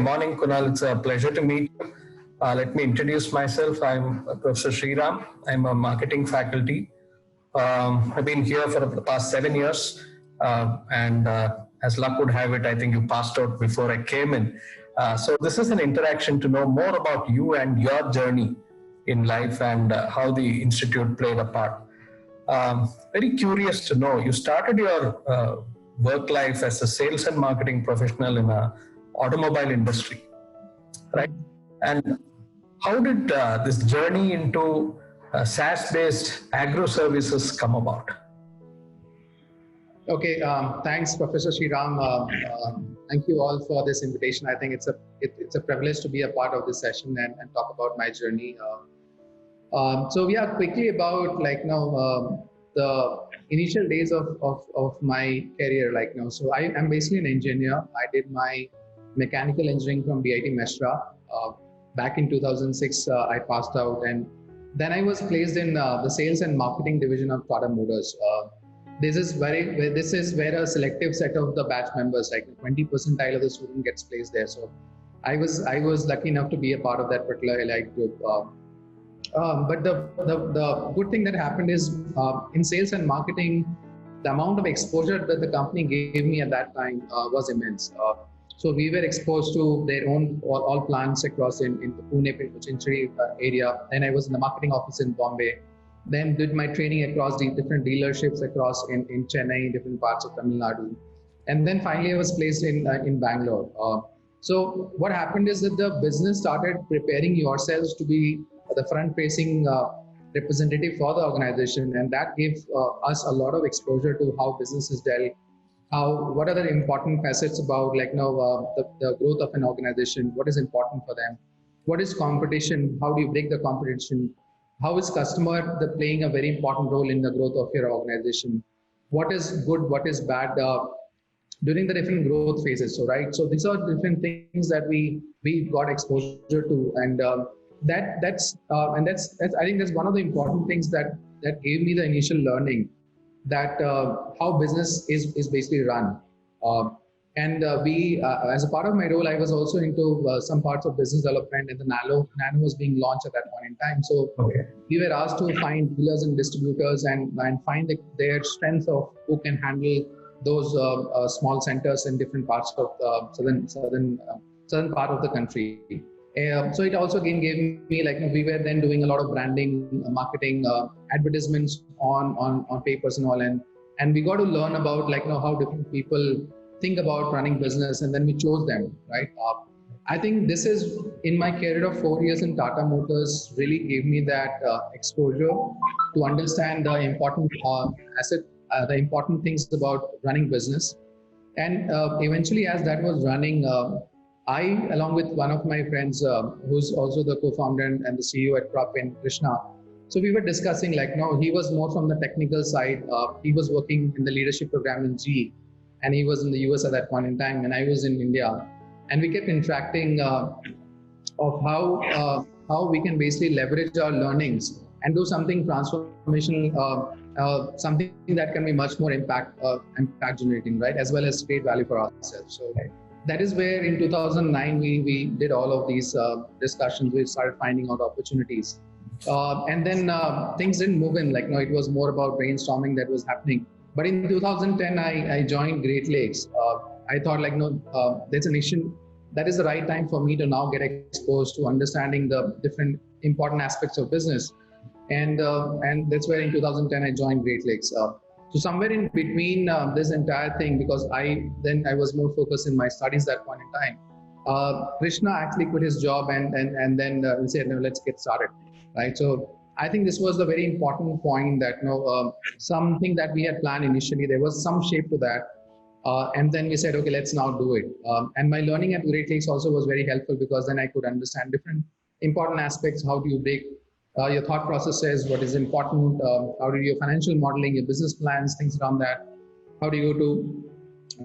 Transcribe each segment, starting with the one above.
morning, Kunal. It's a pleasure to meet you. Let me introduce myself. I'm Professor Sriram. I'm a marketing faculty. I've been here for the past 7 years, and as luck would have it, I think you passed out before I came in. So this is an interaction to know more about you and your journey in life and how the institute played a part. Very curious to know, you started your work life as a sales and marketing professional in a automobile industry, right? And how did this journey into SaaS-based agro services come about? Okay, thanks, Professor Sriram. Thank you all for this invitation. I think it's a privilege to be a part of this session and talk about my journey. So yeah, quickly about the initial days of my career. So I am basically an engineer. I did my mechanical engineering from DIT Mesra. Back in 2006, I passed out, and then I was placed in the sales and marketing division of Tata Motors. This is where a selective set of the batch members, like 20 percentile of the student, gets placed there. So I was lucky enough to be a part of that particular elite group. But the good thing that happened is in sales and marketing, the amount of exposure that the company gave me at that time was immense. So we were exposed to their own all plants across in the Pune, Chinchari area. Then I was in the marketing office in Bombay. Then did my training across the different dealerships across in Chennai, different parts of Tamil Nadu. And then finally I was placed in Bangalore. So what happened is that the business started preparing yourselves to be the front-facing representative for the organization, and that gave us a lot of exposure to how business is dealt. What are the important facets about the growth of an organization? What is important for them? What is competition? How do you break the competition? How is customer playing a very important role in the growth of your organization? What is good? What is bad? During the different growth phases. So these are different things that we got exposure to, and that's I think that's one of the important things that gave me the initial learning that how business is basically run. As a part of my role, I was also into some parts of business development, and the Nano was being launched at that point in time. So we were asked to find dealers and distributors and find their strength of who can handle those small centers in different parts of the southern part of the country. So it also again gave me, we were then doing a lot of branding, marketing, advertisements on papers and all, and we got to learn about how different people think about running business, and then we chose them, right? I think this is, in my career of 4 years in Tata Motors, really gave me that exposure to understand the important the important things about running business. And eventually, as that was running, I, along with one of my friends, who's also the co-founder and the CEO at Propin, Krishna, so we were discussing, he was more from the technical side. He was working in the leadership program in GE, and he was in the US at that point in time, and I was in India. And we kept interacting of how we can basically leverage our learnings and do something transformational, something that can be much more impact generating, right, as well as create value for ourselves. So that is where in 2009 we did all of these discussions. We started finding out opportunities, and then things didn't move in. It was more about brainstorming that was happening. But in 2010, I joined Great Lakes. I thought there's an issue. That is the right time for me to now get exposed to understanding the different important aspects of business. And that's where in 2010 I joined Great Lakes. So somewhere in between this entire thing, because I was more focused in my studies at that point in time. Krishna actually quit his job and then we said, no, let's get started, right? So I think this was the very important point that something that we had planned initially, there was some shape to that. And then we said, okay, let's now do it. And my learning at Great Lakes also was very helpful, because then I could understand different important aspects. How do you break your thought processes? What is important? How do you do your financial modeling, your business plans, things around that? How do you go to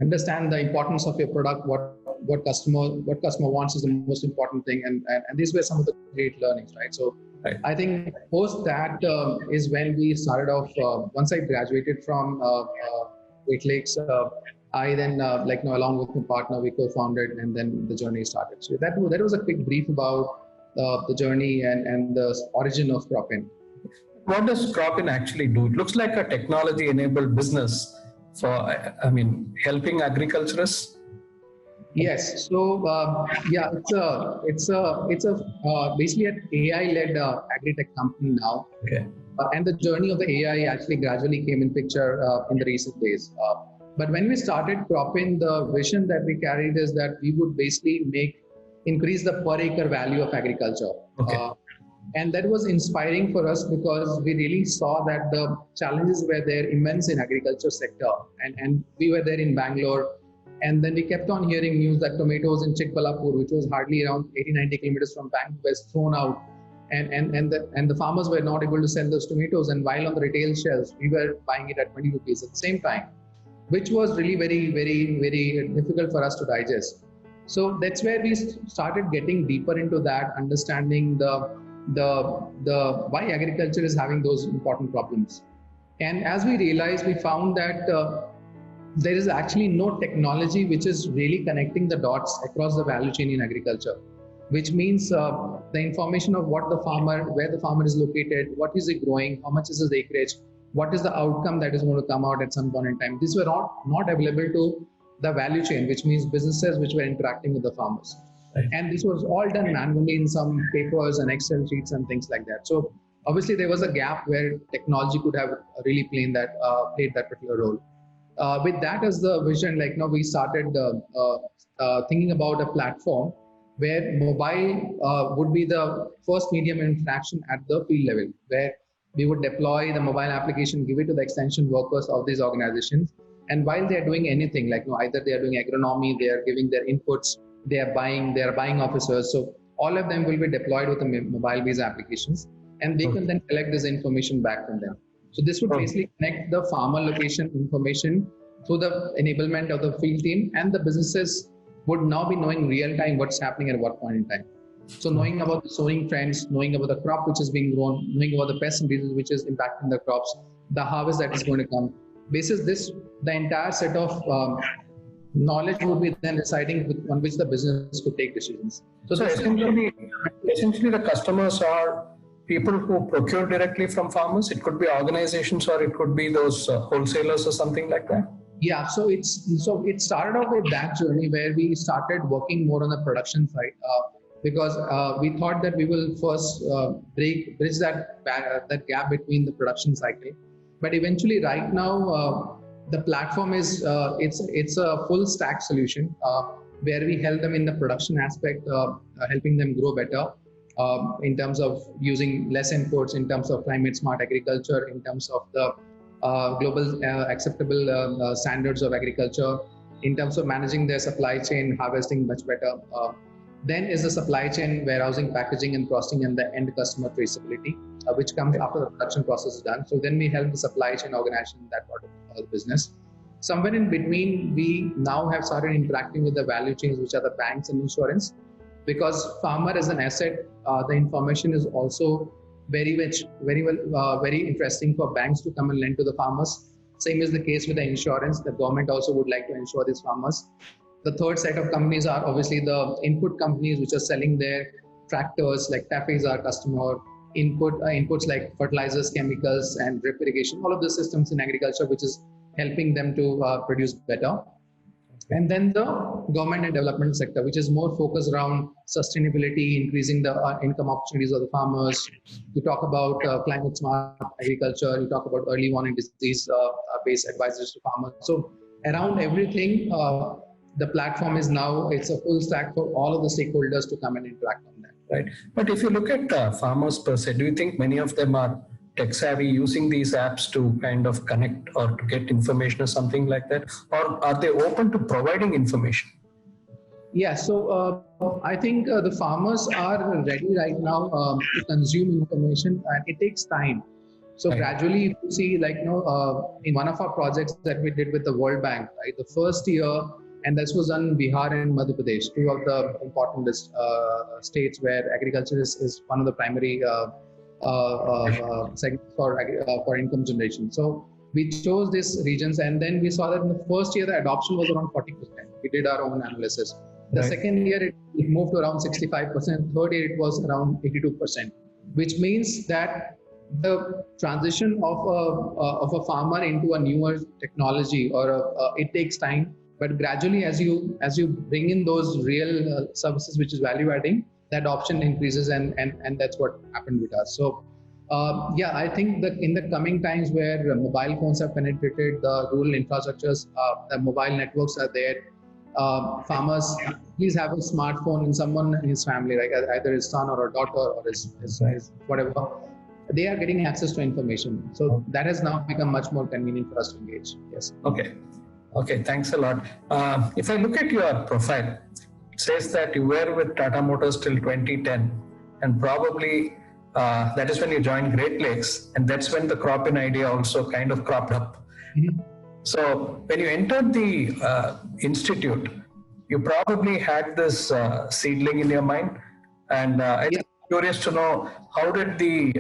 understand the importance of your product? What customer wants is the most important thing. And these were some of the great learnings, right? So I think post that is when we started off. Once I graduated from Great Lakes, I then, along with my partner, we co-founded, and then the journey started. So that was a quick brief about the journey and the origin of Cropin. What does Cropin actually do? It looks like a technology-enabled business for, I mean, helping agriculturists. Yes. So yeah, it's basically an AI-led agri-tech company now. Okay. And the journey of the AI actually gradually came in picture in the recent days. But when we started Cropin, the vision that we carried is that we would basically increase the per acre value of agriculture. Okay. And that was inspiring for us because we really saw that the challenges were there immense in agriculture sector. And we were there in Bangalore. And then we kept on hearing news that tomatoes in Chikbalapur, which was hardly around 80-90 kilometers from Bangalore, was thrown out. And the farmers were not able to sell those tomatoes. And while on the retail shelves, we were buying it at 20 rupees at the same time, which was really very, very, very difficult for us to digest. So that's where we started getting deeper into that, understanding the why agriculture is having those important problems. And as we realized, we found that there is actually no technology which is really connecting the dots across the value chain in agriculture, which means the information of where the farmer is located, what is he growing, how much is his acreage, what is the outcome that is going to come out at some point in time. These were not available to the value chain, which means businesses which were interacting with the farmers. Right. And this was all done manually in some papers and Excel sheets and things like that. So obviously there was a gap where technology could have really played that particular role. With that as the vision, we started thinking about a platform where mobile would be the first medium interaction at the field level, where we would deploy the mobile application, give it to the extension workers of these organizations. And while they are doing anything, either they are doing agronomy, they are giving their inputs, they are buying officers. So all of them will be deployed with the mobile-based applications, and they can then collect this information back from them. So this would basically connect the farmer location information through the enablement of the field team, and the businesses would now be knowing real time what's happening at what point in time. So knowing about the sowing trends, knowing about the crop which is being grown, knowing about the pest and disease which is impacting the crops, the harvest that is going to come. Basis this, the entire set of knowledge would be then deciding on which the business could take decisions. So essentially the customers are people who procure directly from farmers. It could be organizations or it could be those wholesalers or something like that. Yeah, so it started off with that journey where we started working more on the production side because we thought that we will first bridge that gap between the production cycle. But eventually, right now, the platform is it's a full stack solution where we help them in the production aspect, helping them grow better in terms of using less inputs, in terms of climate smart agriculture, in terms of the global acceptable standards of agriculture, in terms of managing their supply chain, harvesting much better. Then is the supply chain, warehousing, packaging and processing, and the end customer traceability, which comes after the production process is done. So then we help the supply chain organization in that part of the business. Somewhere in between, we now have started interacting with the value chains, which are the banks and insurance, because farmer as an asset, the information is also very interesting for banks to come and lend to the farmers. Same is the case with the insurance. The government also would like to insure these farmers. The third set of companies are obviously the input companies, which are selling their tractors, like TAFE is our customer, inputs like fertilizers, chemicals, and drip irrigation, all of the systems in agriculture, which is helping them to produce better. And then the government and development sector, which is more focused around sustainability, increasing the income opportunities of the farmers. You talk about climate smart agriculture, you talk about early warning disease-based advisories to farmers. So around everything, the platform is now, it's a full stack for all of the stakeholders to come and interact on that. Right. But if you look at farmers per se, do you think many of them are tech savvy, using these apps to kind of connect or to get information or something like that? Or are they open to providing information? Yeah, so I think the farmers are ready right now to consume information, and it takes time. So gradually, if you see, in one of our projects that we did with the World Bank, right, the first year, and this was done in Bihar and Madhya Pradesh, two of the important states where agriculture is one of the primary segments for income generation. So we chose these regions, and then we saw that in the first year the adoption was around 40%. We did our own analysis. The second year it moved to around 65%. Third year it was around 82%, which means that the transition of a farmer into a newer technology it takes time, but gradually as you bring in those real services which is value adding, that option increases, and that's what happened with us. So I think that in the coming times where mobile phones have penetrated the rural infrastructures, the mobile networks are there, farmers please have a smartphone, and someone in his family, like either his son or a daughter or his whatever, they are getting access to information. So that has now become much more convenient for us to engage. Yes. Okay, thanks a lot. If I look at your profile, it says that you were with Tata Motors till 2010, and probably that is when you joined Great Lakes, and that's when the crop-in idea also kind of cropped up. Mm-hmm. So when you entered the institute, you probably had this seedling in your mind, and I'm curious to know, how did the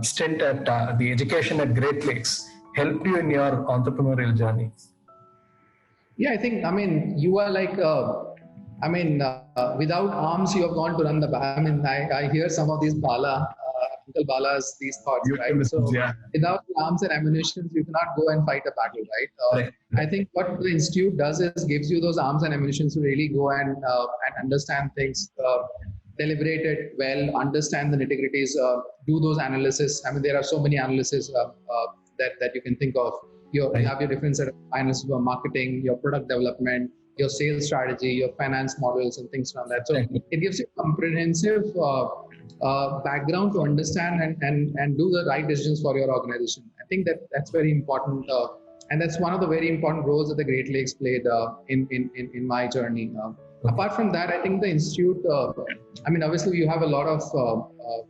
stint at the education at Great Lakes help you in your entrepreneurial journey? Yeah, I think, you are like, without arms, you have gone to run the battle. I hear some of these Uncle Bala's, these thoughts, right? So without arms and ammunition, you cannot go and fight a battle, right? I think what the institute does is gives you those arms and ammunition to really go and understand things, deliberate it well, understand the nitty-gritties, do those analysis. There are so many analysis that you can think of. You have your different set of analysis for marketing, your product development, your sales strategy, your finance models, and things like that. So it gives you a comprehensive background to understand and do the right decisions for your organization. I think that's very important, and that's one of the very important roles that the Great Lakes played in my journey. Apart from that, I think the institute, obviously you have a lot of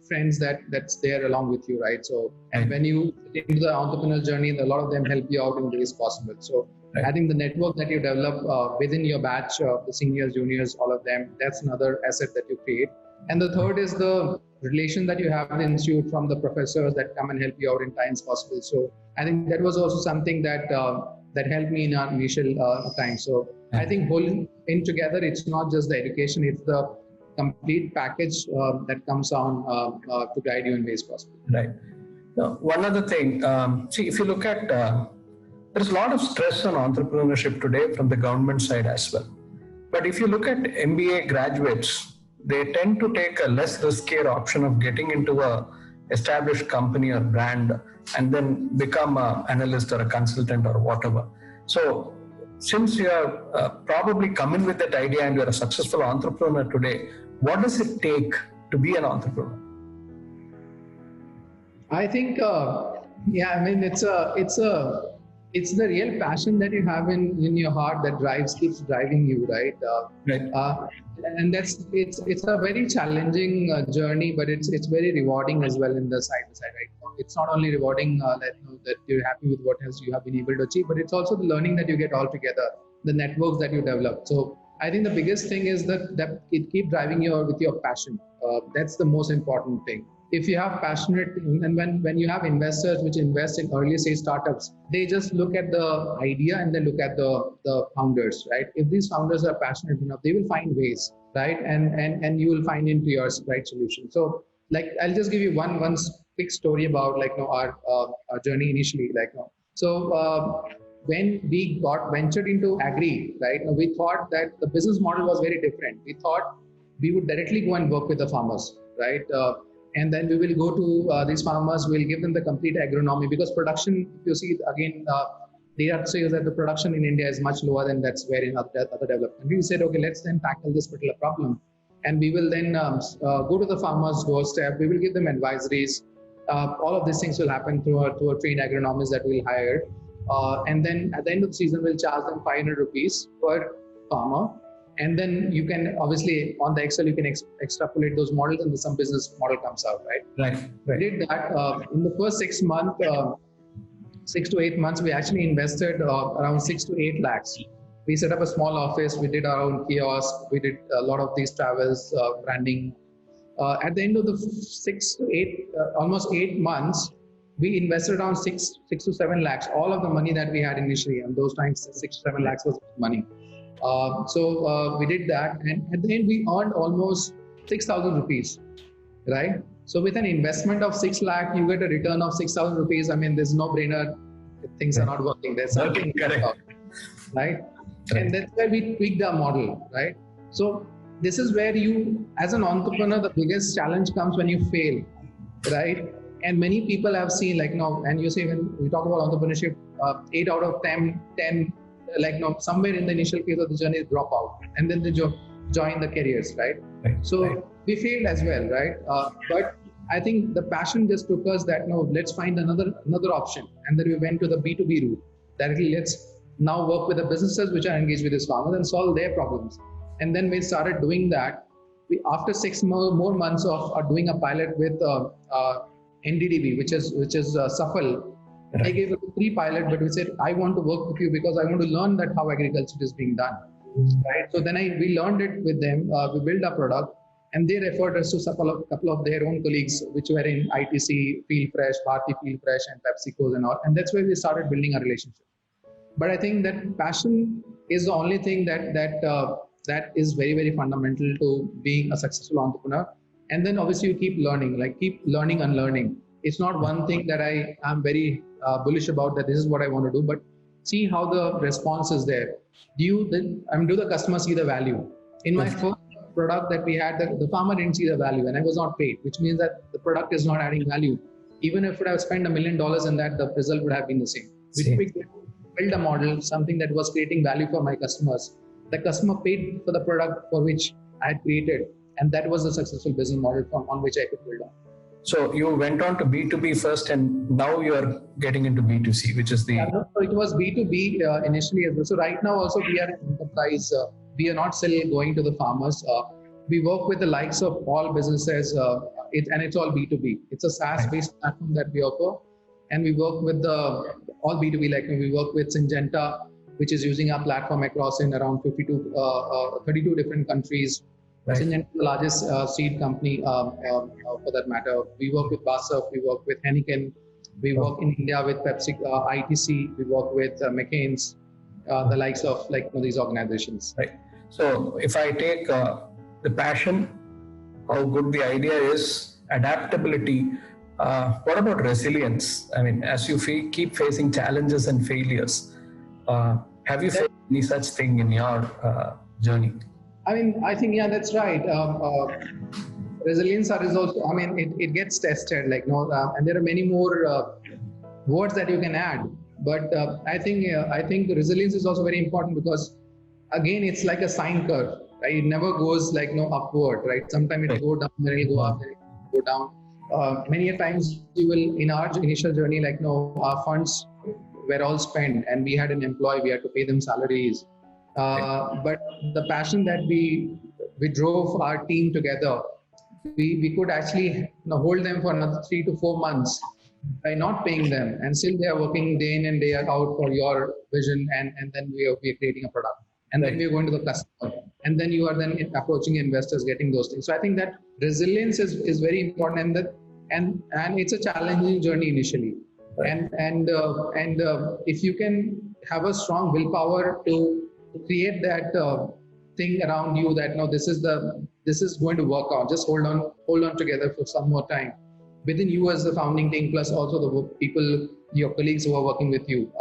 friends that's there along with you, right? So when you get into the entrepreneurial journey, a lot of them help you out in ways possible. So I think the network that you develop within your batch, the seniors, juniors, all of them, that's another asset that you create. And the third is the relation that you have in the institute from the professors that come and help you out in times possible. So I think that was also something that helped me in our initial time. So I think holding in together, it's not just the education, it's the complete package that comes on to guide you in ways possible. Right. Now, one other thing, if you look at, there's a lot of stress on entrepreneurship today from the government side as well. But if you look at MBA graduates, they tend to take a less riskier option of getting into a established company or brand and then become an analyst or a consultant or whatever. So since you have probably come in with that idea and you're a successful entrepreneur today, what does it take to be an entrepreneur? I think, it's the real passion that you have in your heart that keeps driving you, right? And it's a very challenging journey, but it's very rewarding as well in the side by side, right? It's not only rewarding that you're happy with what else you have been able to achieve, but it's also the learning that you get all together, the networks that you develop. So I think the biggest thing is that it keep driving you with your passion. That's the most important thing. If you have passionate, and when you have investors which invest in early stage startups, they just look at the idea and then look at the founders, right? If these founders are passionate enough, they will find ways, right? And you will find into your right solution. So I'll just give you one quick story about our journey initially. When we ventured into agri, right? We thought that the business model was very different. We thought we would directly go and work with the farmers, right? And then we will go to these farmers, we'll give them the complete agronomy, because production, if you see again, data says that the production in India is much lower than that's where in other developed countries. We said, okay, let's then tackle this particular problem. And we will then go to the farmers' doorstep, we will give them advisories. All of these things will happen through a trained agronomist that we'll hire. And then at the end of the season, we'll charge them 500 rupees per farmer. And then you can obviously on the Excel, you can extrapolate those models and some business model comes out, right? Right. We did that in the first 6 to 8 months, we actually invested around 6 to 8 lakhs. We set up a small office, we did our own kiosk, we did a lot of these travels, branding. At the end of the 6 to 8, almost 8 months, we invested around six to 7 lakhs, all of the money that we had initially. And those times, 6 to 7 lakhs was money. So we did that. And at the end, we earned almost 6,000 rupees, right? So with an investment of 6 lakh, you get a return of 6,000 rupees. I mean, there's no brainer. Things are not working. There's something correct, right? And that's where we tweaked our model, right? So this is where you, as an entrepreneur, the biggest challenge comes when you fail, right? And many people have seen, like, and you say when we talk about entrepreneurship, 8 out of 10, like, somewhere in the initial phase of the journey, drop out, and then they join the careers, right? So we failed as well, right? But I think the passion just took us that, let's find another option. And then we went to the B2B route. Directly, let's now work with the businesses which are engaged with these farmers and solve their problems. And then we started doing that. After 6 more months of doing a pilot with NDDB, which is Safal, Right. I gave it 3 pilot, but we said, I want to work with you because I want to learn that how agriculture is being done. Right. So then we learned it with them. We built a product, and they referred us to a couple of their own colleagues, which were in ITC, Field Fresh, Bharti Field Fresh, and PepsiCo and all. And that's where we started building a relationship. But I think that passion is the only thing that is very, very fundamental to being a successful entrepreneur. And then obviously you keep learning and learning. It's not one thing that I am very bullish about, that this is what I want to do, but see how the response is there. Do the customer see the value? In my first product that we had, the farmer didn't see the value, and I was not paid, which means that the product is not adding value. Even if I would have spent $1 million in that, the result would have been the same. We built a model, something that was creating value for my customers. The customer paid for the product for which I had created, and that was a successful business model on which I could build on. So you went on to B2B first, and now you're getting into B2C, which is the... So it was B2B initially as well. So right now also we are an enterprise. We are not still going to the farmers. We work with the likes of all businesses, and it's all B2B. It's a SaaS-based platform that we offer. And we work with all B2B, like we work with Syngenta, which is using our platform across in around 32 different countries. Right. Syngenta is the largest seed company for that matter. We work with BASF, we work with Heineken, we work in India with Pepsi, ITC, we work with McCain's, the likes of these organizations. Right. So if I take the passion, how good the idea is, adaptability, what about resilience? I mean, as you keep facing challenges and failures, have you faced any such thing in your journey? I think, yeah, that's right. Resilience is also, it gets tested, and there are many more words that you can add. But I think resilience is also very important because, again, it's like a sine curve, right? It never goes upward, right? Sometimes it will go down, then it will go up, then it will go down. Many times you will, in our initial journey, our funds were all spent, and we had an employee, we had to pay them salaries. But the passion that we drove our team together, we could actually hold them for another 3 to 4 months by not paying them, and still they are working day in and day out for your vision, and then we are creating a product, and then we are going to the customer, and then you are then approaching investors, getting those things. So I think that resilience is very important, and it's a challenging journey initially, and if you can have a strong willpower to create that thing around you that this is going to work out. Just hold on together for some more time within you as the founding team, plus also the people, your colleagues who are working with you.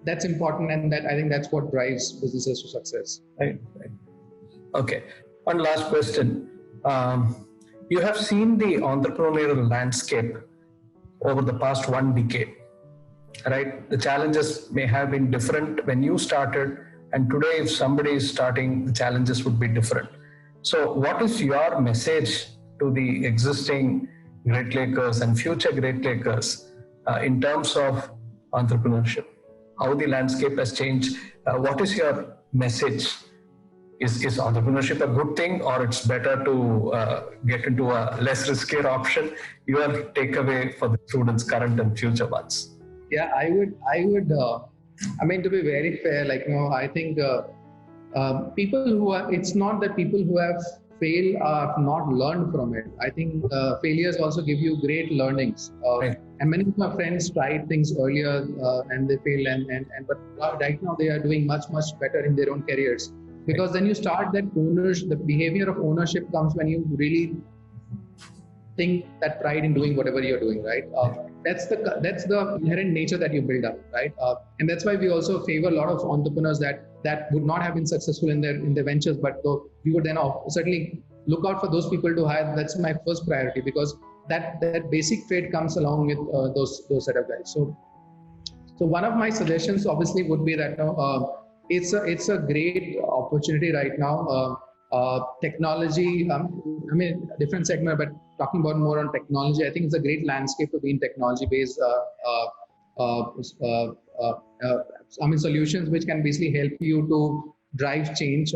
That's important, and I think that's what drives businesses to success. Right. Okay. One last question. You have seen the entrepreneurial landscape over the past 1 decade, right? The challenges may have been different when you started. And today, if somebody is starting, the challenges would be different. So what is your message to the existing Great Lakers and future Great Lakers in terms of entrepreneurship? How the landscape has changed? What is your message? Is entrepreneurship a good thing, or it's better to get into a less riskier option? Your takeaway for the students, current and future ones. Yeah, I would. To be very fair, I think people who are, it's not that people who have fail not learned from it. I think failures also give you great learnings. Right. And many of my friends tried things earlier and they failed, and but right now they are doing much better in their own careers, because then you start that ownership. The behavior of ownership comes when you really think that pride in doing whatever you're doing, right? That's the inherent nature that you build up, right? And that's why we also favor a lot of entrepreneurs that would not have been successful in their ventures, but we would then certainly look out for those people to hire. That's my first priority, because that basic trait comes along with those set of guys. So one of my suggestions obviously would be that it's a great opportunity right now. Technology, I mean, different segment, but talking about more on technology, I think it's a great landscape to be in technology-based solutions which can basically help you to drive change.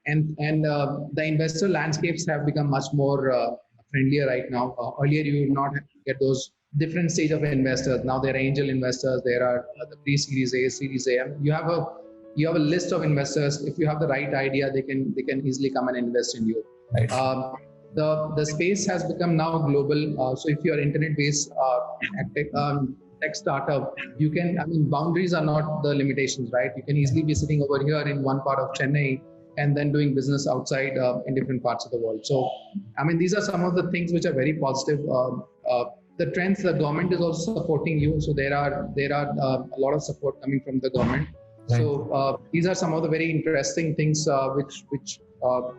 And the investor landscapes have become much more friendlier right now. Earlier, you would not get those different stage of investors. Now there are angel investors, there are the pre-series A, series A. And you have a list of investors. If you have the right idea, they can easily come and invest in you. Right. The space has become now global. So if you're internet-based tech startup, you can. I mean, boundaries are not the limitations, right? You can easily be sitting over here in one part of Chennai and then doing business outside in different parts of the world. So, I mean, these are some of the things which are very positive. The trends, the government is also supporting you. So there are a lot of support coming from the government. Right. So these are some of the very interesting things which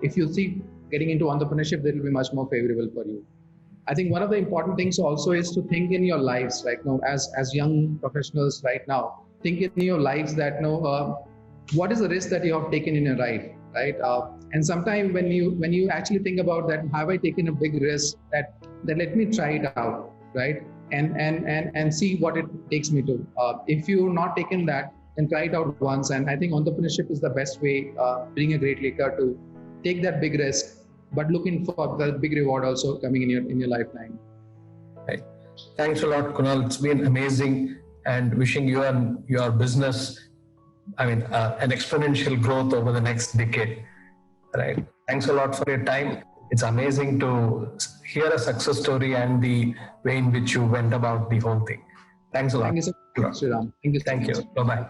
if you see getting into entrepreneurship, they will be much more favorable for you. I think one of the important things also is to think in your lives right now, as young professionals right now, think in your lives that what is the risk that you have taken in your life, right? And sometimes when you actually think about that, have I taken a big risk that let me try it out, right? And see what it takes me to. If you've not taken that, then try it out once. And I think entrepreneurship is the best way, being a great leader, to take that big risk, but looking for the big reward also coming in your lifetime. Right. Thanks a lot, Kunal. It's been amazing, and wishing you and your business, an exponential growth over the next decade. Right. Thanks a lot for your time. It's amazing to hear a success story and the way in which you went about the whole thing. Thanks a lot. Thank you so much, Sriram. Thank you. Bye-bye.